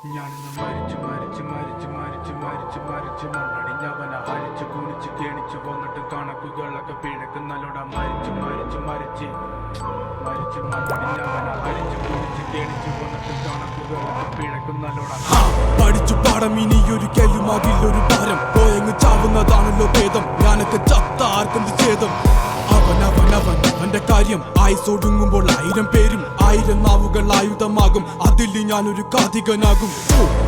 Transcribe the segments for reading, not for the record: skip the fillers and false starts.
ഞാനിന്ന് മരിച്ചു മരിച്ചു മരിച്ചു മരിച്ചു മരിച്ചു മരിച്ചു മണ്ണടിഞ്ഞവന ഹരിച്ചു കുണിച്ച് കേണിച്ചു വന്നിട്ട് കണക്കുകളൊക്കെ പിഴക്കുന്നല്ലോടാ മരിച്ചു മരിച്ചു മരിച്ച് മരിച്ചു മണ്ണടിഞ്ഞവന ഹരിച്ചു കുണിച്ച് കേണിച്ചു വന്നിട്ട് കണക്കുകളൊക്കെ പിഴക്കുന്നല്ലോടാ. പഠിച്ചു പാടം ഇനിയൊരു കെല്ലുമാകില്ലൊരു ഭാരം പോയങ്ങ് ചാവുന്നതാണല്ലോ ഭേദം. ഞാനൊക്കെ ചത്ത ആർക്കെന്ത് ഛേദം. അവന്റെ കാര്യം ആയുസൊടുങ്ങുമ്പോൾ 1000 പേരും 1000 നാവുകൾ ആയുധമാകും. അതിൽ ഞാനൊരു കാതികനാകും.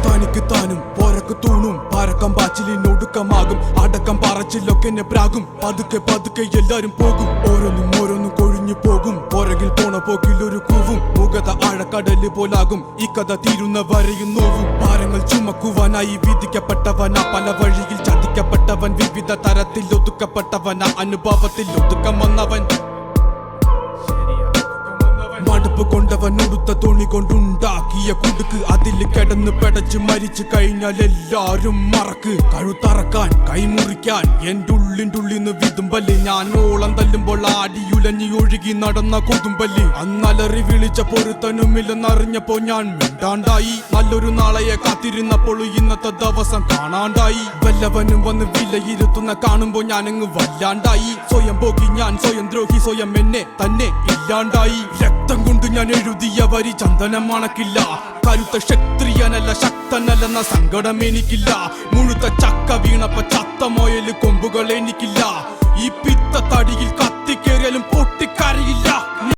തനിക്ക് താനും പോരക്ക് തൂണും പരക്കം പാച്ചിലിനൊടുക്കമാകും. അടക്കം പറച്ചിലൊക്കെ എന്നെ പ്രാകും. പതുക്കെ പതുക്കെ എല്ലാരും പോകും. ഓരോന്നും കൊഴിഞ്ഞു പോകും. പുറകിൽ പോണ പോക്കിൽ ഒരു കൂവും. മുഖത ആഴക്കടല് പോലാകും. ഈ കഥ തീരുന്ന വരെയും നോവും. ഭാരങ്ങൾ ചുമക്കുവാനായി വിധിക്കപ്പെട്ടവനാ. പല വഴിയിൽ ചതിക്കപ്പെട്ടവൻ. വിവിധ തരത്തിൽ ഒതുക്കപ്പെട്ടവനാ. അനുഭവത്തിൽ ഒതുക്കം വന്നവൻ. മടുപ്പ് കൊണ്ടവൻ ഉടുത്ത തുണി കൊണ്ടുണ്ടാക്കിയ കുടുക്ക്. അതിൽ കിടന്ന് പെടച്ച് മരിച്ചു കഴിഞ്ഞാൽ എല്ലാരും മറക്ക്. കഴുത്തറക്കാൻ കൈമുറിക്കാൻ എന്റെ ഉള്ളിൻ്റെ വിതുമ്പല്. ഞാൻ ഓളം തല്ലുമ്പോൾ ആടിയുലഞ്ഞി ഒഴുകി നടന്ന കൊതുമ്പല്. അന്നലറി വിളിച്ച പൊരുത്തനുമില്ലെന്നറിഞ്ഞപ്പോ ഞാൻ മിണ്ടാണ്ടായി. നല്ലൊരു നാളെയെ കാത്തിരുന്നപ്പോൾ ഇന്നത്തെ ദിവസം കാണാണ്ടായി. വല്ലവനും വന്ന് വിലയിരുത്തുന്ന കാണുമ്പോ ഞാനങ്ങ് വല്ലാണ്ടായി. സ്വയം പോകി ഞാൻ സ്വയം ദ്രോഹി. സ്വയം എന്നെ തന്നെ ഇല്ലാണ്ടായി. രക്തം കൊണ്ട് ഞാൻ എഴുതിയ വരി ചന്ദനം മണക്കില്ല. കരുത്ത ക്ഷത്രിയനല്ല ശക്തനല്ലെന്ന സങ്കടം എനിക്കില്ല. മുഴുത്ത ചക്ക വീണപ്പ ചത്ത മൊയല് കൊമ്പുകൾ എനിക്കില്ല. ഈ പിത്ത തടിയിൽ കത്തിക്കേറിയാലും പൊട്ടിക്കരയില്ല.